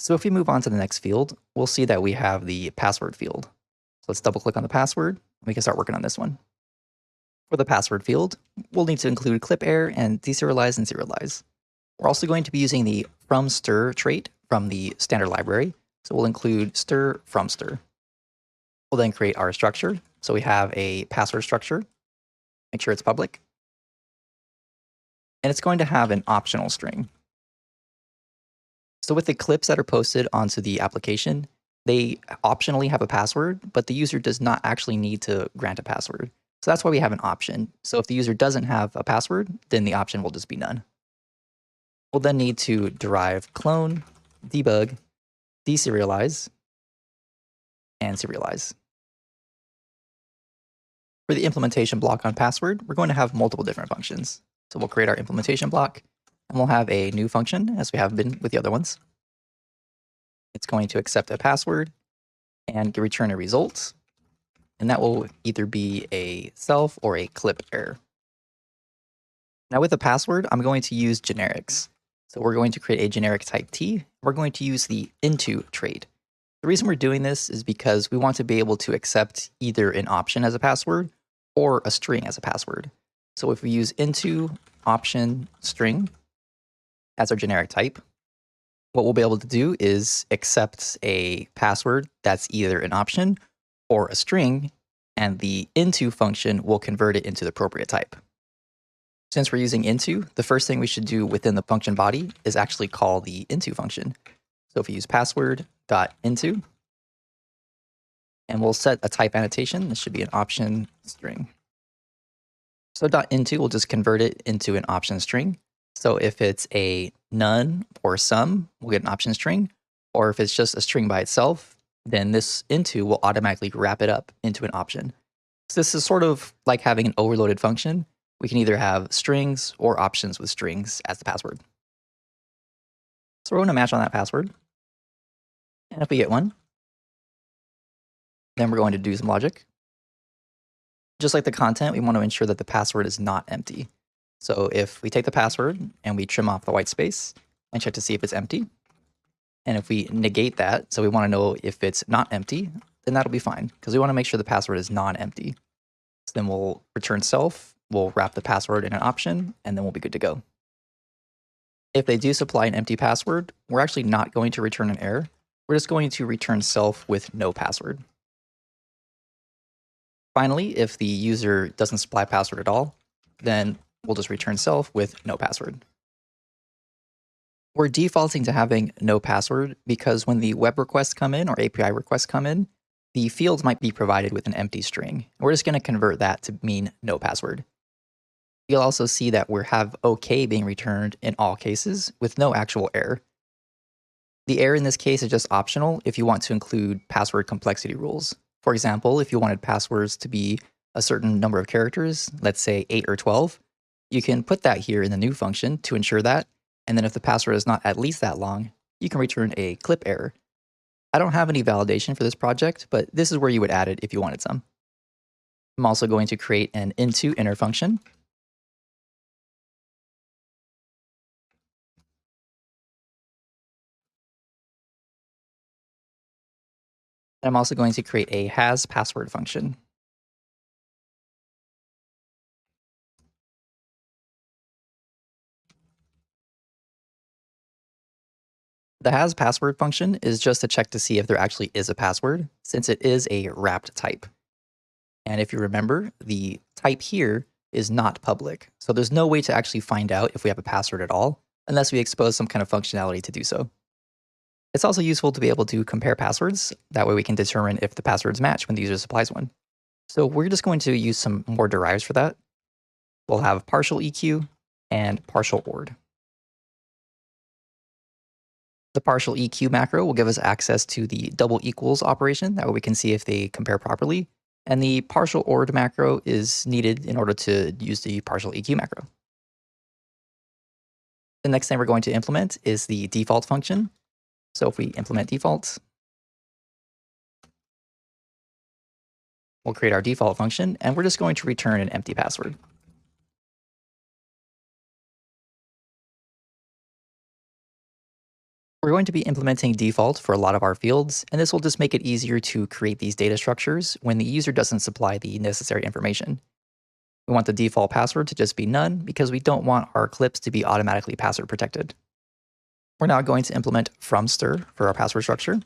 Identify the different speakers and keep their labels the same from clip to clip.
Speaker 1: So if we move on to the next field, we'll see that we have the password field. So let's double click on the password. We can start working on this one. For the password field, we'll need to include clip error and deserialize and serialize. We're also going to be using the from stir trait from the standard library. So we'll include stir from stir. We'll then create our structure. So we have a password structure. Make sure it's public. And it's going to have an optional string. So with the clips that are posted onto the application, they optionally have a password, but the user does not actually need to grant a password. So that's why we have an option. So if the user doesn't have a password, then the option will just be none. We'll then need to derive clone, debug, deserialize, and serialize. For the implementation block on password, we're going to have multiple different functions. So we'll create our implementation block, and we'll have a new function, as we have been with the other ones. It's going to accept a password and return a result, and that will either be a self or a clip error. Now with the password, I'm going to use generics. So we're going to create a generic type T. We're going to use the into trait. The reason we're doing this is because we want to be able to accept either an option as a password or a string as a password. So if we use into option string as our generic type, what we'll be able to do is accept a password that's either an option or a string, and the into function will convert it into the appropriate type. Since we're using into, the first thing we should do within the function body is actually call the into function. So if we use password.into, and we'll set a type annotation, this should be an option string. So .into will just convert it into an option string. So if it's a none or some, we'll get an option string. Or if it's just a string by itself, then this into will automatically wrap it up into an option. So this is sort of like having an overloaded function. We can either have strings or options with strings as the password. So we're going to match on that password. And if we get one, then we're going to do some logic. Just like the content, we want to ensure that the password is not empty. So if we take the password and we trim off the white space and check to see if it's empty, and if we negate that, so we want to know if it's not empty, then that'll be fine, because we want to make sure the password is non-empty. So then we'll return self, we'll wrap the password in an option, and then we'll be good to go. If they do supply an empty password, we're actually not going to return an error. We're just going to return self with no password. Finally, if the user doesn't supply a password at all, then we'll just return self with no password. We're defaulting to having no password because when the web requests come in or API requests come in, the fields might be provided with an empty string. We're just going to convert that to mean no password. You'll also see that we have OK being returned in all cases with no actual error. The error in this case is just optional if you want to include password complexity rules. For example, if you wanted passwords to be a certain number of characters, let's say 8 or 12, you can put that here in the new function to ensure that. And then if the password is not at least that long, you can return a clip error. I don't have any validation for this project, but this is where you would add it if you wanted some. I'm also going to create an into inner function. And I'm also going to create a has password function. The has password function is just to check to see if there actually is a password, since it is a wrapped type. And if you remember, the type here is not public. So there's no way to actually find out if we have a password at all, unless we expose some kind of functionality to do so. It's also useful to be able to compare passwords. That way we can determine if the passwords match when the user supplies one. So we're just going to use some more derives for that. We'll have partial EQ and partial ORD. The partial EQ macro will give us access to the double equals operation. That way we can see if they compare properly. And the partial ORD macro is needed in order to use the partial EQ macro. The next thing we're going to implement is the default function. So if we implement default, we'll create our default function, and we're just going to return an empty password. We're going to be implementing default for a lot of our fields, and this will just make it easier to create these data structures when the user doesn't supply the necessary information. We want the default password to just be none because we don't want our clips to be automatically password protected. We're now going to implement from stir for our password structure.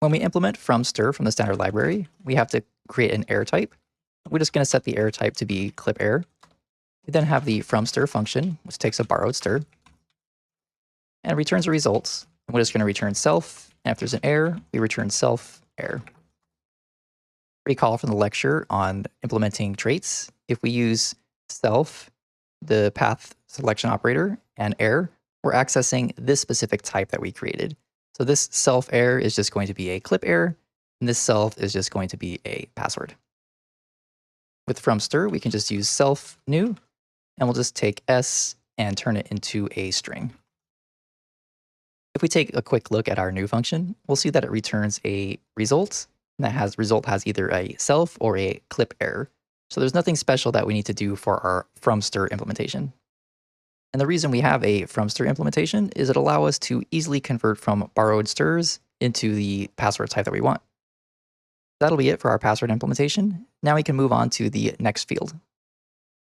Speaker 1: When we implement from stir from the standard library, we have to create an error type. We're just going to set the error type to be clip error. We then have the from stir function, which takes a borrowed stir and returns the results. And we're just going to return self. And if there's an error, we return self error. Recall from the lecture on implementing traits. If we use self, the path selection operator, and error, we're accessing this specific type that we created. So this self error is just going to be a clip error, and this self is just going to be a password. With from stir, we can just use self new, and we'll just take s and turn it into a string. If we take a quick look at our new function, we'll see that it returns a result, and that result has either a self or a clip error. So there's nothing special that we need to do for our from stir implementation. And the reason we have a from stir implementation is it allows us to easily convert from borrowed stirs into the password type that we want. That'll be it for our password implementation. Now we can move on to the next field.